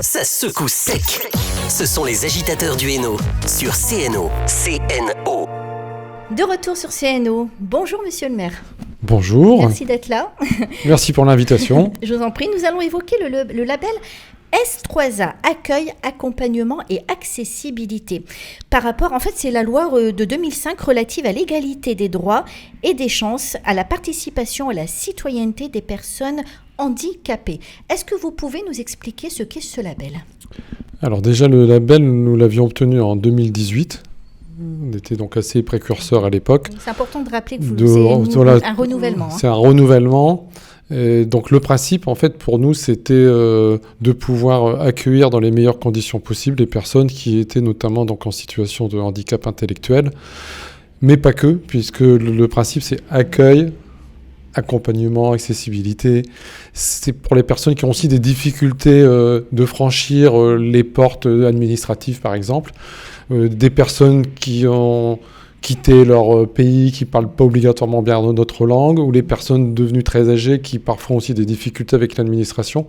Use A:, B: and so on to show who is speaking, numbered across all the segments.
A: ça secoue sec. Ce sont les agitateurs du Hainaut sur CNO. CNO.
B: De retour sur CNO. Bonjour monsieur le maire.
C: Bonjour.
B: Merci d'être là.
C: Merci pour l'invitation.
B: Je vous en prie, nous allons évoquer le label S3A, accueil, accompagnement et accessibilité. Par rapport, en fait, c'est la loi de 2005 relative à l'égalité des droits et des chances, à la participation et à la citoyenneté des personnes handicapées. Est-ce que vous pouvez nous expliquer ce qu'est ce label ?
C: Alors déjà, le label, nous l'avions obtenu en 2018. On était donc assez précurseurs à l'époque.
B: C'est important de rappeler que c'est un renouvellement.
C: C'est un renouvellement. Et donc le principe, en fait, pour nous, c'était de pouvoir accueillir dans les meilleures conditions possibles les personnes qui étaient notamment donc en situation de handicap intellectuel, mais pas que, puisque le principe, c'est accueil, accompagnement, accessibilité. C'est pour les personnes qui ont aussi des difficultés de franchir les portes administratives, par exemple, des personnes qui ont quitté leur pays, qui ne parlent pas obligatoirement bien notre langue, ou les personnes devenues très âgées qui parfois ont aussi des difficultés avec l'administration.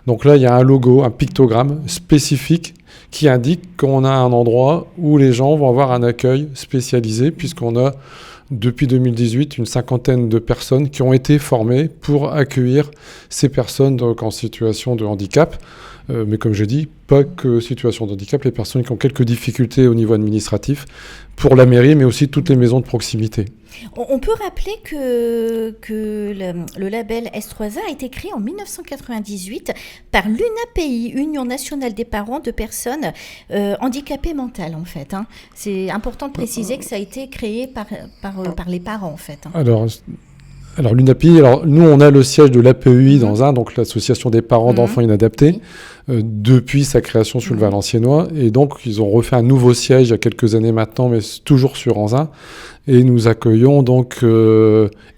C: Donc là, il y a un logo, un pictogramme spécifique qui indique qu'on a un endroit où les gens vont avoir un accueil spécialisé, puisqu'on a depuis 2018 une cinquantaine de personnes qui ont été formées pour accueillir ces personnes donc en situation de handicap. Mais comme je dis, pas que situation de handicap, les personnes qui ont quelques difficultés au niveau administratif pour la mairie, mais aussi toutes les maisons de proximité.
B: On peut rappeler que le label S3A a été créé en 1998 par l'UNAPI, Union nationale des parents de personnes handicapées mentales, en fait. Hein. C'est important de préciser que ça a été créé par les parents, en fait. Hein.
C: Alors l'UNAPI, nous on a le siège de l'APEI dans un, donc l'association des parents d'enfants inadaptés, depuis sa création sur le Valenciennois, et donc ils ont refait un nouveau siège il y a quelques années maintenant, mais toujours sur Anzin, et nous accueillons donc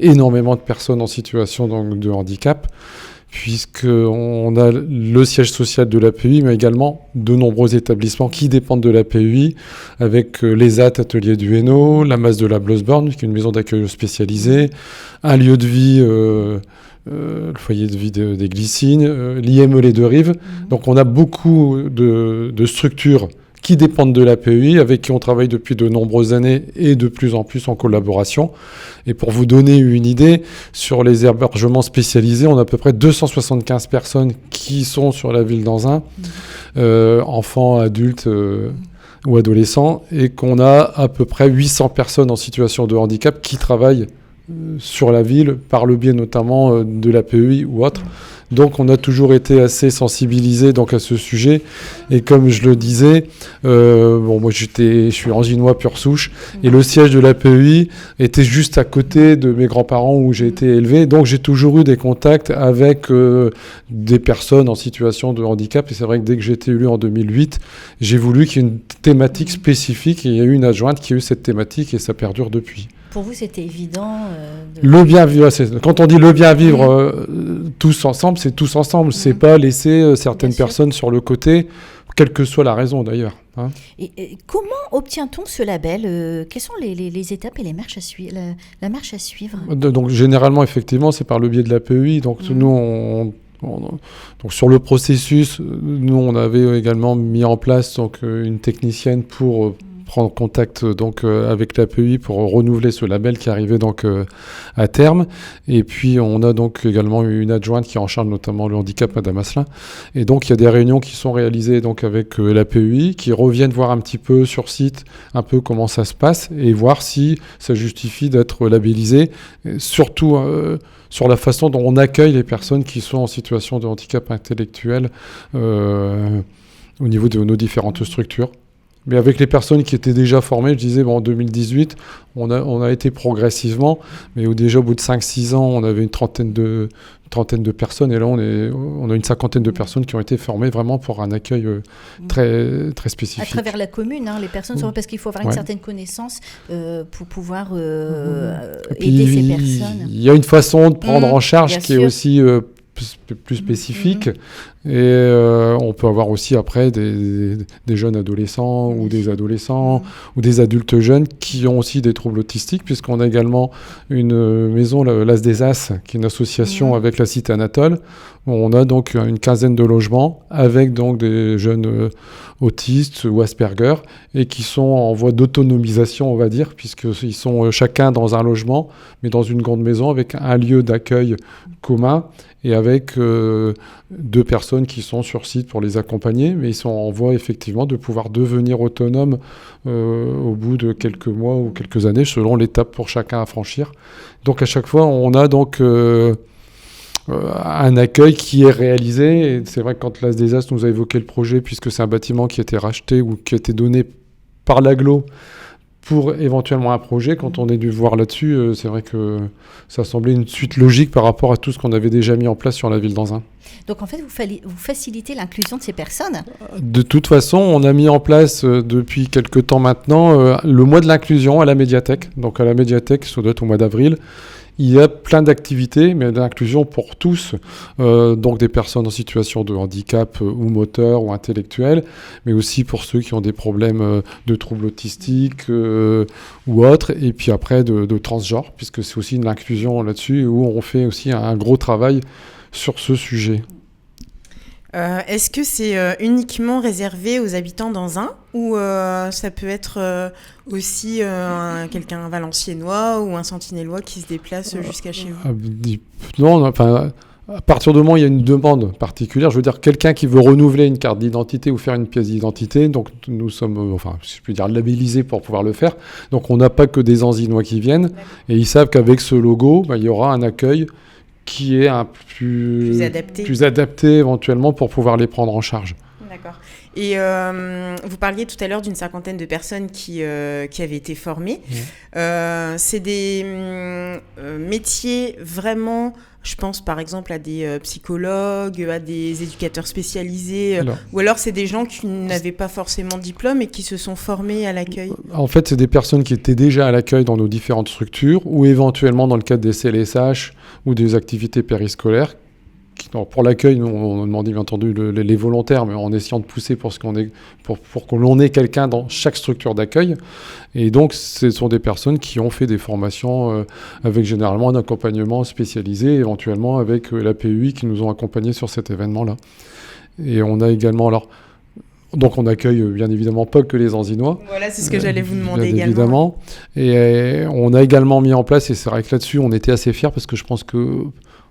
C: énormément de personnes en situation donc, de handicap, puisqu'on a le siège social de l'APEI, mais également de nombreux établissements qui dépendent de l'APEI, avec les AT, Ateliers du Hainaut, la Masse de la Blosborn, qui est une maison d'accueil spécialisée, un lieu de vie, le foyer de vie des Glycines, l'IME Les Deux Rives. Donc on a beaucoup de structures qui dépendent de l'APEI, avec qui on travaille depuis de nombreuses années et de plus en plus en collaboration. Et pour vous donner une idée, sur les hébergements spécialisés, on a à peu près 275 personnes qui sont sur la ville d'Anzin, enfants, adultes ou adolescents, et qu'on a à peu près 800 personnes en situation de handicap qui travaillent sur la ville, par le biais notamment de l'APEI ou autre. Donc on a toujours été assez sensibilisés donc, à ce sujet. Et comme je le disais, moi je suis anginois pure souche, et le siège de l'APEI était juste à côté de mes grands-parents où j'ai été élevé. Donc j'ai toujours eu des contacts avec des personnes en situation de handicap. Et c'est vrai que dès que j'ai été élu en 2008, j'ai voulu qu'il y ait une thématique spécifique. Et il y a eu une adjointe qui a eu cette thématique et ça perdure depuis.
B: Pour vous, c'était évident
C: Le bien vivre, quand on dit le bien vivre tous ensemble, c'est tous ensemble. C'est pas laisser certaines personnes sur le côté, quelle que soit la raison d'ailleurs. Hein.
B: Et comment obtient-on ce label Quelles sont les étapes et les marches à suivre, la marche à suivre
C: Donc généralement, effectivement, c'est par le biais de l'APEI. Donc nous, donc sur le processus, nous on avait également mis en place donc une technicienne pour prendre contact donc avec l'APEI pour renouveler ce label qui arrivait donc à terme. Et puis on a donc également une adjointe qui est en charge notamment le handicap, Madame Asselin. Et donc il y a des réunions qui sont réalisées donc avec l'APEI, qui reviennent voir un petit peu sur site un peu comment ça se passe et voir si ça justifie d'être labellisé, surtout sur la façon dont on accueille les personnes qui sont en situation de handicap intellectuel au niveau de nos différentes structures. Mais avec les personnes qui étaient déjà formées, je disais, en 2018, on a été progressivement, mais déjà au bout de 5-6 ans, on avait une trentaine de personnes, et là, on a une cinquantaine de personnes qui ont été formées vraiment pour un accueil très, très spécifique.
B: À travers la commune, les personnes sont parce qu'il faut avoir une certaine connaissance pour pouvoir aider ces personnes.
C: Il y a une façon de prendre en charge qui est aussi plus spécifiques. Et on peut avoir aussi après des jeunes adolescents ou des adolescents ou des adultes jeunes qui ont aussi des troubles autistiques, puisqu'on a également une maison, l'As des As, qui est une association avec la Cité Anatole, où on a donc une quinzaine de logements avec donc des jeunes autistes ou Asperger, et qui sont en voie d'autonomisation, on va dire, puisqu'ils sont chacun dans un logement, mais dans une grande maison avec un lieu d'accueil commun, et avec 2 personnes qui sont sur site pour les accompagner, mais ils sont en voie effectivement de pouvoir devenir autonomes au bout de quelques mois ou quelques années, selon l'étape pour chacun à franchir. Donc à chaque fois, on a donc un accueil qui est réalisé. Et c'est vrai que quand l'As des As nous a évoqué le projet, puisque c'est un bâtiment qui a été racheté ou qui a été donné par l'agglo pour éventuellement un projet, quand on est dû voir là-dessus, c'est vrai que ça semblait une suite logique par rapport à tout ce qu'on avait déjà mis en place sur la ville d'Anzin.
B: Donc en fait, vous facilitez l'inclusion de ces personnes ?
C: De toute façon, on a mis en place depuis quelques temps maintenant le mois de l'inclusion à la médiathèque. Donc à la médiathèque, ça doit être au mois d'avril. Il y a plein d'activités, mais d'inclusion pour tous, donc des personnes en situation de handicap ou moteur ou intellectuel, mais aussi pour ceux qui ont des problèmes de troubles autistiques ou autres, et puis après de transgenre, puisque c'est aussi une inclusion là-dessus, où on fait aussi un gros travail sur ce sujet.
D: Est-ce que c'est uniquement réservé aux habitants d'Anzin ou ça peut être aussi quelqu'un valenciennois ou un sentinellois qui se déplace jusqu'à chez vous ?
C: Non, enfin, à partir du moment où il y a une demande particulière, je veux dire quelqu'un qui veut renouveler une carte d'identité ou faire une pièce d'identité, donc nous sommes, enfin, si je puis dire, labellisés pour pouvoir le faire. Donc on n'a pas que des Anzinois qui viennent, et ils savent qu'avec ce logo, il y aura un accueil qui est plus adapté éventuellement pour pouvoir les prendre en charge.
D: D'accord. Et vous parliez tout à l'heure d'une 50aine de personnes qui avaient été formées. C'est des métiers vraiment, je pense par exemple à des psychologues, à des éducateurs spécialisés, ou alors c'est des gens qui n'avaient pas forcément de diplôme et qui se sont formés à l'accueil.
C: En fait, c'est des personnes qui étaient déjà à l'accueil dans nos différentes structures, ou éventuellement dans le cadre des CLSH ou des activités périscolaires. Pour l'accueil, nous, on a demandé bien entendu les volontaires, mais en essayant de pousser pour que l'on ait quelqu'un dans chaque structure d'accueil. Et donc, ce sont des personnes qui ont fait des formations avec généralement un accompagnement spécialisé, éventuellement avec la PUI qui nous ont accompagnés sur cet événement-là. Et on a également... Donc on accueille bien évidemment pas que les Anzinois.
D: Voilà, c'est ce que j'allais vous demander
C: bien
D: également.
C: Et on a également mis en place, et c'est vrai que là-dessus on était assez fiers parce que je pense que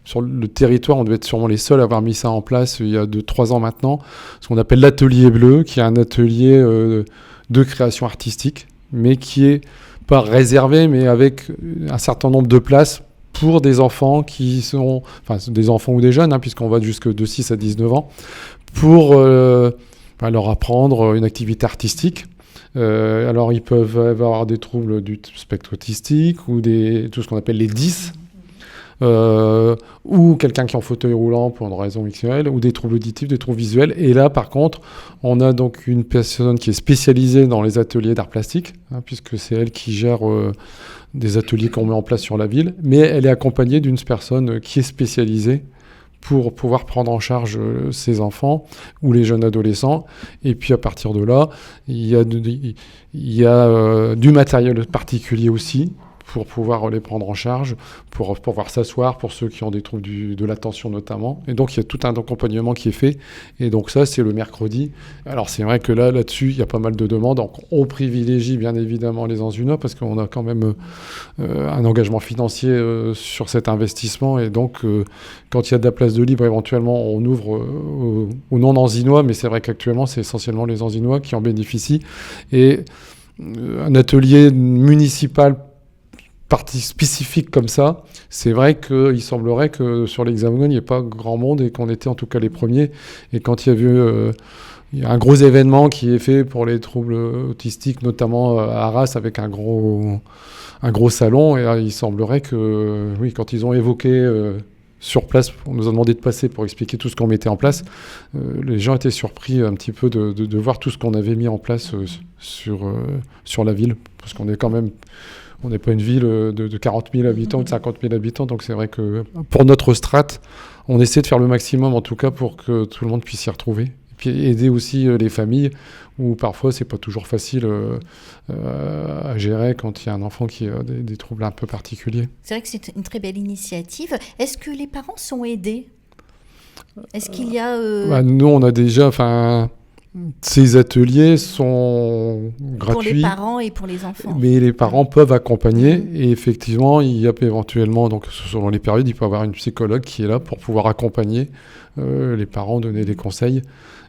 C: sur le territoire, on devait être sûrement les seuls à avoir mis ça en place il y a 2-3 ans maintenant, ce qu'on appelle l'Atelier Bleu, qui est un atelier de création artistique, mais qui est pas réservé, mais avec un certain nombre de places pour des enfants qui sont, enfin des enfants ou des jeunes, puisqu'on va jusque de 6 à 19 ans, pour leur apprendre une activité artistique. Alors ils peuvent avoir des troubles du spectre autistique ou tout ce qu'on appelle les 10, ou quelqu'un qui est en fauteuil roulant pour une raison XL, ou des troubles auditifs, des troubles visuels. Et là, par contre, on a donc une personne qui est spécialisée dans les ateliers d'art plastique, puisque c'est elle qui gère des ateliers qu'on met en place sur la ville, mais elle est accompagnée d'une personne qui est spécialisée pour pouvoir prendre en charge ces enfants ou les jeunes adolescents. Et puis à partir de là, il y a du matériel particulier aussi pour pouvoir les prendre en charge, pour pouvoir s'asseoir pour ceux qui ont des troubles de l'attention notamment. Et donc il y a tout un accompagnement qui est fait. Et donc ça, c'est le mercredi. Alors c'est vrai que là-dessus, il y a pas mal de demandes. Donc on privilégie bien évidemment les Anzinois parce qu'on a quand même un engagement financier sur cet investissement. Et donc quand il y a de la place de libre, éventuellement, on ouvre aux non-Anzinois. Mais c'est vrai qu'actuellement, c'est essentiellement les Anzinois qui en bénéficient. Et un atelier municipal spécifique comme ça, c'est vrai qu'il semblerait que sur l'Hexagone, il n'y ait pas grand monde et qu'on était en tout cas les premiers. Et quand il y a eu il y a un gros événement qui est fait pour les troubles autistiques, notamment à Arras, avec un gros salon, et il semblerait que, oui, quand ils ont évoqué sur place, on nous a demandé de passer pour expliquer tout ce qu'on mettait en place, les gens étaient surpris un petit peu de voir tout ce qu'on avait mis en place sur la ville, parce qu'on est quand même... On n'est pas une ville de 40 000 habitants ou de 50 000 habitants, donc c'est vrai que pour notre strate, on essaie de faire le maximum, en tout cas, pour que tout le monde puisse s'y retrouver. Et puis aider aussi les familles, où parfois, c'est pas toujours facile à gérer quand il y a un enfant qui a des troubles un peu particuliers.
B: C'est vrai que c'est une très belle initiative. Est-ce que les parents sont aidés ? Est-ce qu'il y a...
C: Nous, on a déjà... Ces ateliers sont gratuits.
B: Pour les parents et pour les enfants.
C: Mais les parents peuvent accompagner. Et effectivement, il y a éventuellement, donc selon les périodes, il peut y avoir une psychologue qui est là pour pouvoir accompagner les parents, donner des conseils.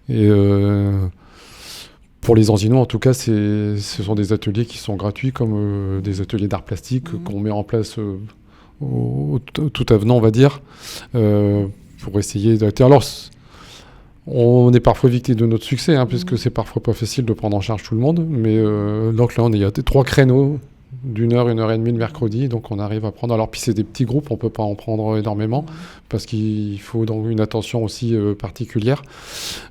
C: Et pour les Anzinois, en tout cas, ce sont des ateliers qui sont gratuits, comme des ateliers d'art plastique qu'on met en place tout avenant, on va dire, pour essayer d'être... Alors, on est parfois victime de notre succès, puisque c'est parfois pas facile de prendre en charge tout le monde. Mais donc là, il y a 3 créneaux d'1 heure, 1 heure et demie le mercredi. Donc on arrive à prendre. Alors, puis c'est des petits groupes, on peut pas en prendre énormément, parce qu'il faut donc une attention aussi particulière.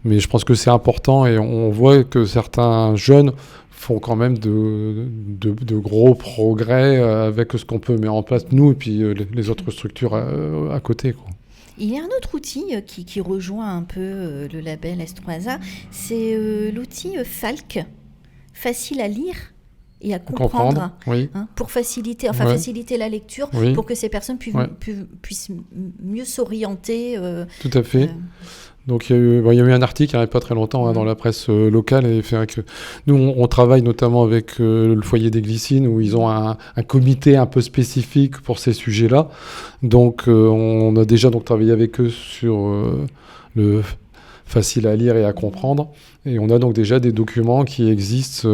C: Mais je pense que c'est important, et on voit que certains jeunes font quand même de gros progrès avec ce qu'on peut mettre en place, nous, et puis les autres structures à côté, quoi.
B: Il y a un autre outil qui rejoint un peu le label S3A, c'est l'outil FALC, facile à lire et à comprendre,
C: oui.
B: Pour faciliter la lecture,
C: oui.
B: Pour que ces personnes puissent mieux s'orienter.
C: Tout à fait. Donc il y a eu un article il n'y a pas très longtemps dans la presse locale, et fait que nous on travaille notamment avec le foyer des Glycines, où ils ont un comité un peu spécifique pour ces sujets-là. Donc on a déjà travaillé avec eux sur le facile à lire et à comprendre, et on a donc déjà des documents qui existent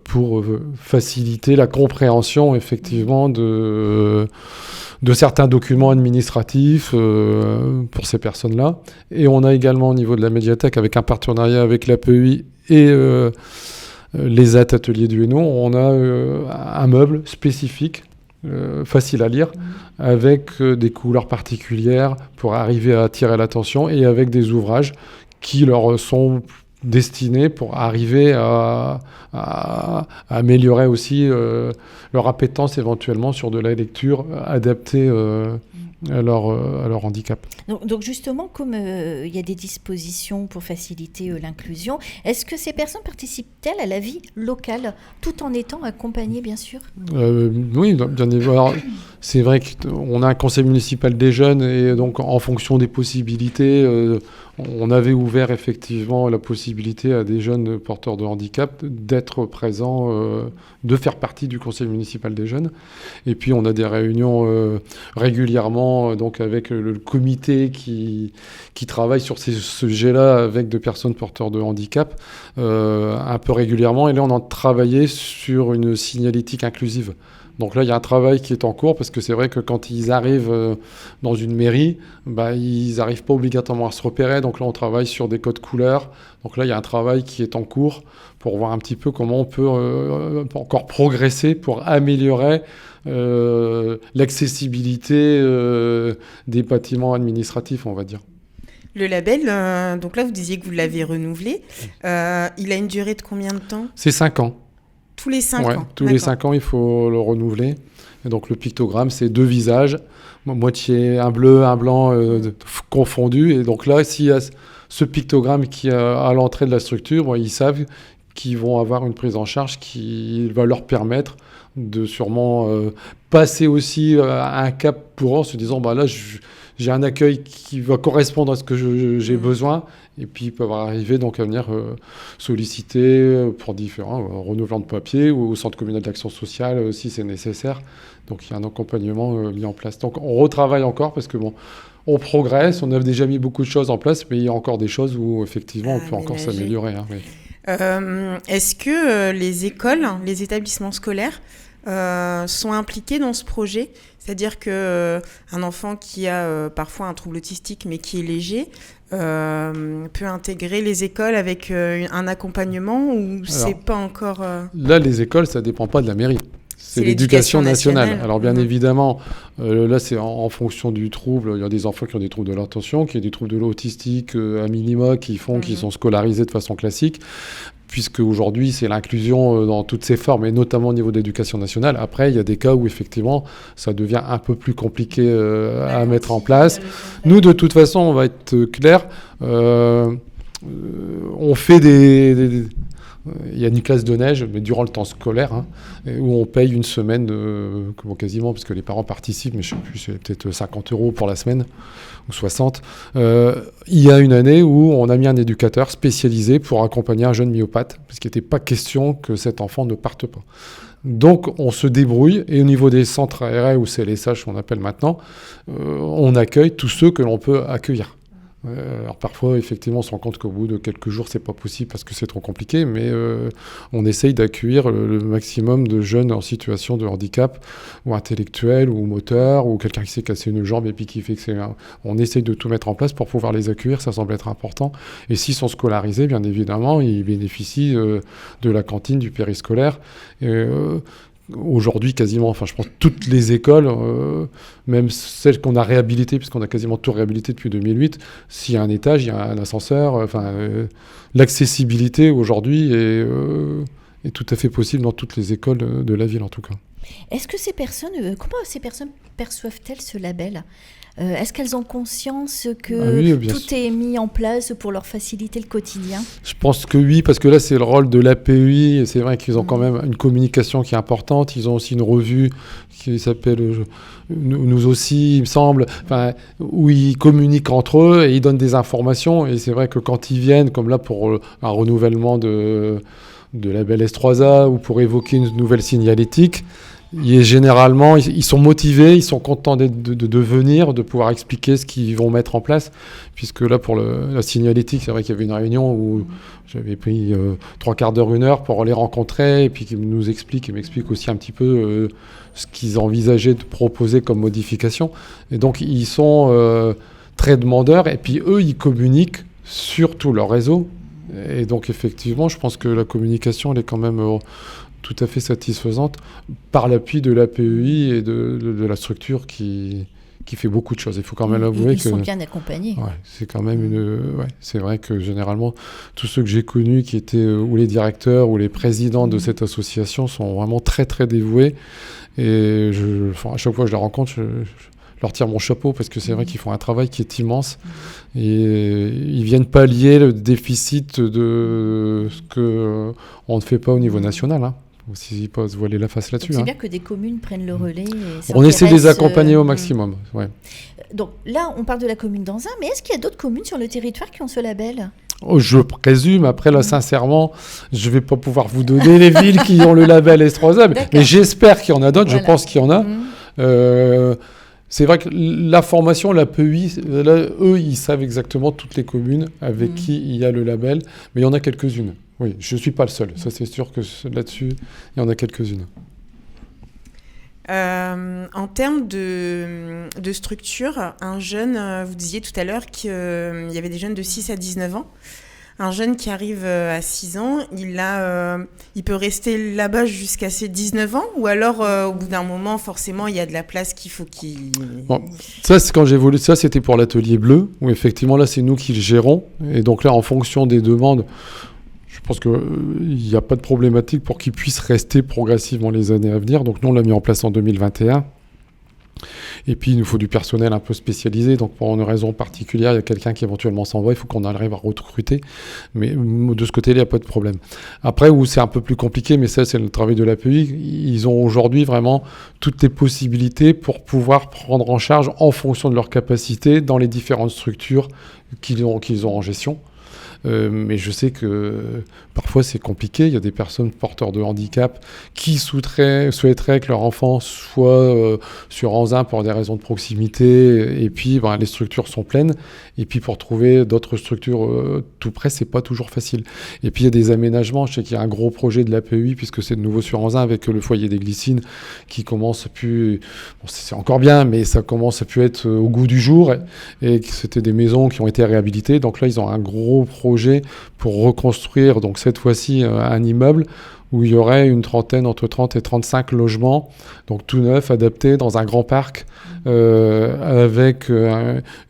C: pour faciliter la compréhension effectivement de certains documents administratifs pour ces personnes-là. Et on a également au niveau de la médiathèque, avec un partenariat avec l'APEI et les ateliers du Hainaut, on a un meuble spécifique, facile à lire, avec des couleurs particulières pour arriver à attirer l'attention, et avec des ouvrages qui leur sont destinés pour arriver à améliorer aussi leur appétence éventuellement sur de la lecture adaptée à leur handicap.
B: Donc justement, comme il y a des dispositions pour faciliter l'inclusion, est-ce que ces personnes participent-elles à la vie locale, tout en étant accompagnées, bien sûr ?
C: Oui, bien évidemment. C'est vrai qu'on a un conseil municipal des jeunes, et donc en fonction des possibilités, on avait ouvert effectivement la possibilité à des jeunes porteurs de handicap d'être présents, de faire partie du conseil municipal des jeunes. Et puis on a des réunions régulièrement, donc avec le comité qui travaille sur ces sujets-là avec des personnes porteurs de handicap un peu régulièrement. Et là, on a travaillé sur une signalétique inclusive. Donc là, il y a un travail qui est en cours, parce que c'est vrai que quand ils arrivent dans une mairie, ils n'arrivent pas obligatoirement à se repérer. Donc là, on travaille sur des codes couleurs. Donc là, il y a un travail qui est en cours pour voir un petit peu comment on peut encore progresser pour améliorer l'accessibilité des bâtiments administratifs, on va dire.
D: Le label, donc là, vous disiez que vous l'avez renouvelé. Il a une durée de combien de temps ?
C: C'est 5 ans.
D: Tous les 5 ans.
C: Tous les 5 ans, il faut le renouveler. Et donc le pictogramme, c'est 2 visages, moitié un bleu, un blanc confondus. Et donc là, s'il y a ce pictogramme qui est à l'entrée de la structure, ils savent qu'ils vont avoir une prise en charge qui va leur permettre de sûrement passer aussi à un cap pour eux, en se disant là, j'ai un accueil qui va correspondre à ce que j'ai besoin. Et puis, ils peuvent arriver donc à venir solliciter pour différents renouvellements de papier, ou au centre communal d'action sociale si c'est nécessaire. Donc, il y a un accompagnement mis en place. Donc, on retravaille encore, parce que on progresse, on a déjà mis beaucoup de choses en place, mais il y a encore des choses où effectivement on peut encore s'améliorer. Oui.
D: Est-ce que les écoles, les établissements scolaires sont impliqués dans ce projet ? C'est-à-dire qu'un enfant qui a parfois un trouble autistique, mais qui est léger, peut intégrer les écoles avec un accompagnement, ou c'est pas encore...
C: Là, les écoles, ça dépend pas de la mairie. C'est l'éducation nationale. Alors bien évidemment, là c'est en fonction du trouble. Il y a des enfants qui ont des troubles de l'attention, qui ont des troubles de l'autistique à minima, qui sont scolarisés de façon classique. puisque aujourd'hui c'est l'inclusion dans toutes ses formes, et notamment au niveau de l'éducation nationale. Après, il y a des cas où effectivement ça devient un peu plus compliqué à mettre en place. Nous, de toute façon, on va être clair, on fait il y a une classe de neige, mais durant le temps scolaire, où on paye une semaine, quasiment, parce que les parents participent, mais je ne sais plus, c'est peut-être 50 € pour la semaine, ou 60. Il y a une année où on a mis un éducateur spécialisé pour accompagner un jeune myopathe, parce qu'il n'était pas question que cet enfant ne parte pas. Donc, on se débrouille, et au niveau des centres ARE, ou CLSH, qu'on appelle maintenant, on accueille tous ceux que l'on peut accueillir. Alors parfois, effectivement, on se rend compte qu'au bout de quelques jours, c'est pas possible parce que c'est trop compliqué, mais on essaye d'accueillir le maximum de jeunes en situation de handicap, ou intellectuel, ou moteur, ou quelqu'un qui s'est cassé une jambe et puis qui fait que on essaye de tout mettre en place pour pouvoir les accueillir, ça semble être important. Et s'ils sont scolarisés, bien évidemment, ils bénéficient de la cantine, du périscolaire. Aujourd'hui, quasiment, je pense toutes les écoles, même celles qu'on a réhabilitées, puisqu'on a quasiment tout réhabilité depuis 2008, s'il y a un étage, il y a un ascenseur. L'accessibilité aujourd'hui est tout à fait possible dans toutes les écoles de la ville, en tout cas.
B: Est-ce que comment ces personnes perçoivent-elles ce label ? Est-ce qu'elles ont conscience que tout est mis en place pour leur faciliter le quotidien ? Je
C: pense que oui, parce que là, c'est le rôle de l'APEI, et c'est vrai qu'ils ont quand même une communication qui est importante. Ils ont aussi une revue qui s'appelle Nous aussi, il me semble, où ils communiquent entre eux et ils donnent des informations. Et c'est vrai que quand ils viennent, comme là pour un renouvellement de label S3A ou pour évoquer une nouvelle signalétique, généralement, ils sont motivés, ils sont contents de venir, de pouvoir expliquer ce qu'ils vont mettre en place. Puisque là, pour la signalétique, c'est vrai qu'il y avait une réunion où j'avais pris 3 quarts d'heure, 1 heure pour les rencontrer, et puis qu'ils nous expliquent, et m'expliquent aussi un petit peu ce qu'ils envisageaient de proposer comme modification. Et donc, ils sont très demandeurs, et puis eux, ils communiquent sur tout leur réseau. Et donc, effectivement, je pense que la communication, elle est quand même tout à fait satisfaisante par l'appui de l'APEI et de la structure qui fait beaucoup de choses. Il faut quand même avouer que...
B: Ils sont bien accompagnés.
C: Ouais, c'est quand même c'est vrai que généralement, tous ceux que j'ai connus qui étaient ou les directeurs ou les présidents de cette association sont vraiment très, très dévoués. Et à chaque fois que je les rencontre, je leur tire mon chapeau parce que c'est vrai qu'ils font un travail qui est immense et ils viennent pallier le déficit de ce qu'on ne fait pas au niveau national. Aussi pas se voiler la face là-dessus.
B: C'est bien que des communes prennent le relais.
C: On essaie de les accompagner au maximum. Ouais.
B: Donc là, on parle de la commune d'Anzin, mais est-ce qu'il y a d'autres communes sur le territoire qui ont ce label ?
C: Je présume. Après, là, sincèrement, je ne vais pas pouvoir vous donner les villes qui ont le label S3A, mais j'espère qu'il y en a d'autres. Voilà. Je pense qu'il y en a. C'est vrai que la formation, l'APEI, eux, ils savent exactement toutes les communes avec qui il y a le label, mais il y en a quelques-unes. Oui, je ne suis pas le seul. Ça, c'est sûr que là-dessus, il y en a quelques-unes.
D: En termes de structure, un jeune, vous disiez tout à l'heure qu'il y avait des jeunes de 6 à 19 ans. Un jeune qui arrive à 6 ans, il peut rester là-bas jusqu'à ses 19 ans, ou alors au bout d'un moment, forcément, il y a de la place qu'il faut qu'il...
C: Bon, ça, c'est quand j'ai voulu, ça, c'était pour l'atelier bleu, où effectivement, là, c'est nous qui le gérons. Et donc là, en fonction des demandes, je pense qu'il n'y a pas de problématique pour qu'ils puissent rester progressivement les années à venir. Donc nous, on l'a mis en place en 2021. Et puis, il nous faut du personnel un peu spécialisé. Donc, pour une raison particulière, il y a quelqu'un qui éventuellement s'en va. Il faut qu'on arrive à recruter. Mais de ce côté-là, il n'y a pas de problème. Après, où c'est un peu plus compliqué, mais ça, c'est le travail de l'APEI. Ils ont aujourd'hui vraiment toutes les possibilités pour pouvoir prendre en charge en fonction de leurs capacités dans les différentes structures qu'ils ont en gestion. Mais je sais que parfois c'est compliqué. Il y a des personnes porteurs de handicap qui souhaiteraient que leur enfant soit sur Anzin pour des raisons de proximité. Et puis les structures sont pleines. Et puis pour trouver d'autres structures tout près, c'est pas toujours facile. Et puis il y a des aménagements. Je sais qu'il y a un gros projet de l'APEI puisque c'est de nouveau sur Anzin avec le foyer des Glycines qui commence à plus... Bon, c'est encore bien, mais ça commence à plus être au goût du jour. Et c'était des maisons qui ont été réhabilitées. Donc là, ils ont un gros projet pour reconstruire, donc cette fois-ci, un immeuble où il y aurait une trentaine, entre 30 et 35 logements, donc tout neuf, adaptés dans un grand parc, avec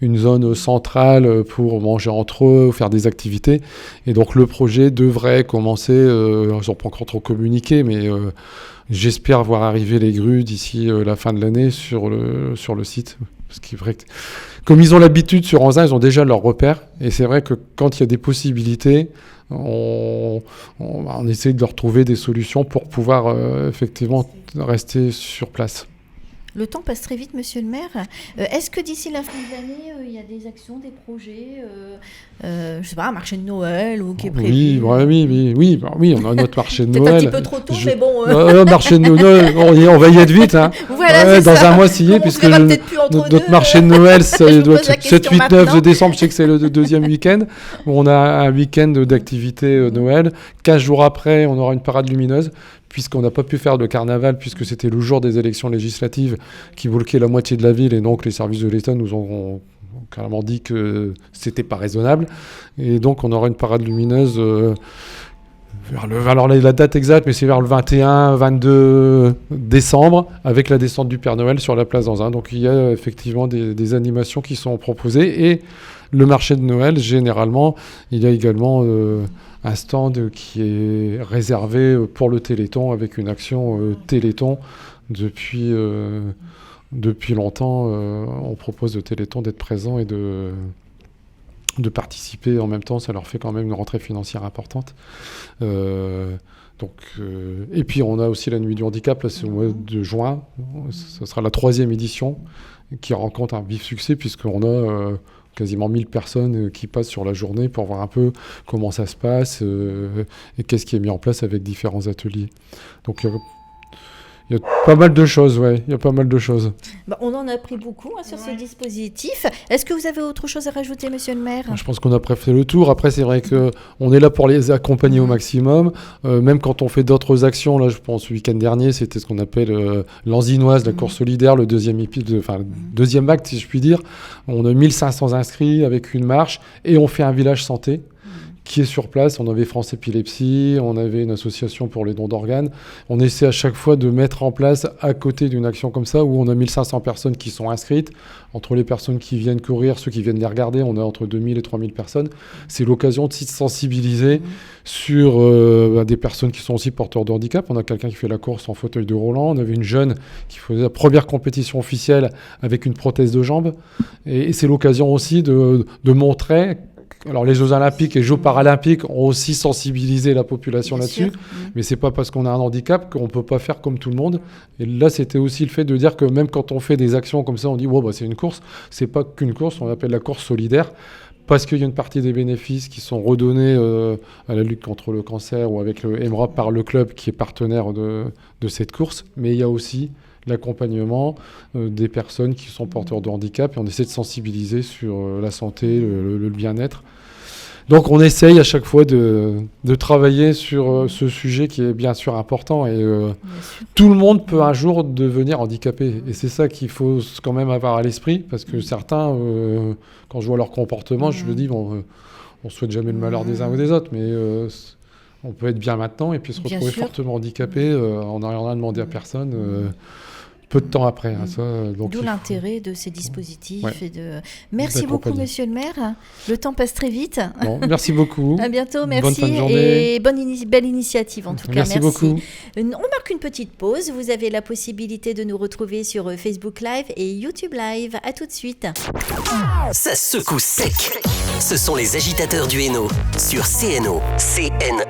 C: une zone centrale pour manger entre eux, ou faire des activités. Et donc le projet devrait commencer, ils n'ont pas encore trop communiqué, mais j'espère voir arriver les grues d'ici la fin de l'année sur le site. Parce qu'il est vrai que, comme ils ont l'habitude sur Anzin, ils ont déjà leurs repères. Et c'est vrai que quand il y a des possibilités, on essaie de leur trouver des solutions pour pouvoir effectivement rester sur place.
B: Le temps passe très vite, monsieur le maire. Est-ce que d'ici la fin de l'année, il y a des actions, des projets, je ne sais pas, un marché de Noël ou qui est prévu?
C: Oui, on a notre marché de Noël.
B: Peut-être un petit peu trop tôt, mais bon.
C: Marché de Noël, on va y être vite. Hein.
B: Voilà,
C: dans un mois, ça y est, puisque notre marché de Noël, ça doit être 7, 8, 9 de décembre. Je sais que c'est le deuxième week-end. Où on a un week-end d'activité Noël. 15 jours après, on aura une parade lumineuse, puisqu'on n'a pas pu faire de carnaval, puisque c'était le jour des élections législatives qui bloquaient la moitié de la ville, et donc les services de l'État nous ont carrément dit que c'était pas raisonnable. Et donc on aura une parade lumineuse alors la date exacte, mais c'est vers le 21-22 décembre, avec la descente du Père Noël sur la place d'Anzin. Donc il y a effectivement des animations qui sont proposées. Et le marché de Noël, généralement, il y a également un stand qui est réservé pour le Téléthon, avec une action Téléthon. Depuis longtemps, on propose au Téléthon d'être présent et de participer en même temps. Ça leur fait quand même une rentrée financière importante. Et puis on a aussi la Nuit du Handicap, là c'est au mois de juin. Ce sera la 3e édition qui rencontre un vif succès, puisqu'on a quasiment 1000 personnes qui passent sur la journée pour voir un peu comment ça se passe et qu'est-ce qui est mis en place avec différents ateliers. Donc il y a pas mal de choses,
B: On en a appris beaucoup sur ce dispositif. Est-ce que vous avez autre chose à rajouter, monsieur le maire ?
C: Je pense qu'on a fait le tour. Après, c'est vrai qu'on est là pour les accompagner au maximum. Même quand on fait d'autres actions, là, je pense, le week-end dernier, c'était ce qu'on appelle l'Anzinoise, la course solidaire, le deuxième acte, si je puis dire. On a 1500 inscrits avec une marche, et on fait un village santé qui est sur place. On avait France Épilepsie, on avait une association pour les dons d'organes. On essaie à chaque fois de mettre en place, à côté d'une action comme ça, où on a 1500 personnes qui sont inscrites. Entre les personnes qui viennent courir, ceux qui viennent les regarder, on a entre 2000 et 3000 personnes. C'est l'occasion de sensibiliser sur des personnes qui sont aussi porteurs de handicap. On a quelqu'un qui fait la course en fauteuil de roulant. On avait une jeune qui faisait la première compétition officielle avec une prothèse de jambe. Et c'est l'occasion aussi de montrer. Alors les Jeux Olympiques et les Jeux Paralympiques ont aussi sensibilisé la population là-dessus, mais c'est pas parce qu'on a un handicap qu'on peut pas faire comme tout le monde. Et là, c'était aussi le fait de dire que même quand on fait des actions comme ça, on dit c'est une course. C'est pas qu'une course, on appelle la course solidaire, parce qu'il y a une partie des bénéfices qui sont redonnés à la lutte contre le cancer ou avec le EMRA par le club qui est partenaire de cette course, mais il y a aussi l'accompagnement des personnes qui sont porteurs de handicap, et on essaie de sensibiliser sur la santé, le bien-être. Donc on essaye à chaque fois de travailler sur ce sujet qui est bien sûr important, et tout le monde peut un jour devenir handicapé, et c'est ça qu'il faut quand même avoir à l'esprit, parce que certains, quand je vois leur comportement, je me dis on souhaite jamais le malheur des uns ou des autres, mais on peut être bien maintenant et puis se retrouver fortement handicapé en n'ayant rien demandé à personne. Peu de temps après.
B: D'où l'intérêt de ces dispositifs. Merci beaucoup, monsieur le maire. Le temps passe très vite.
C: Merci beaucoup.
B: À bientôt, merci.
C: Bonne fin de journée.
B: Et belle initiative en tout cas.
C: Merci beaucoup.
B: On marque une petite pause. Vous avez la possibilité de nous retrouver sur Facebook Live et YouTube Live. À tout de suite.
A: Ça secoue sec. Ce sont les agitateurs du Hainaut sur CNO. CNO.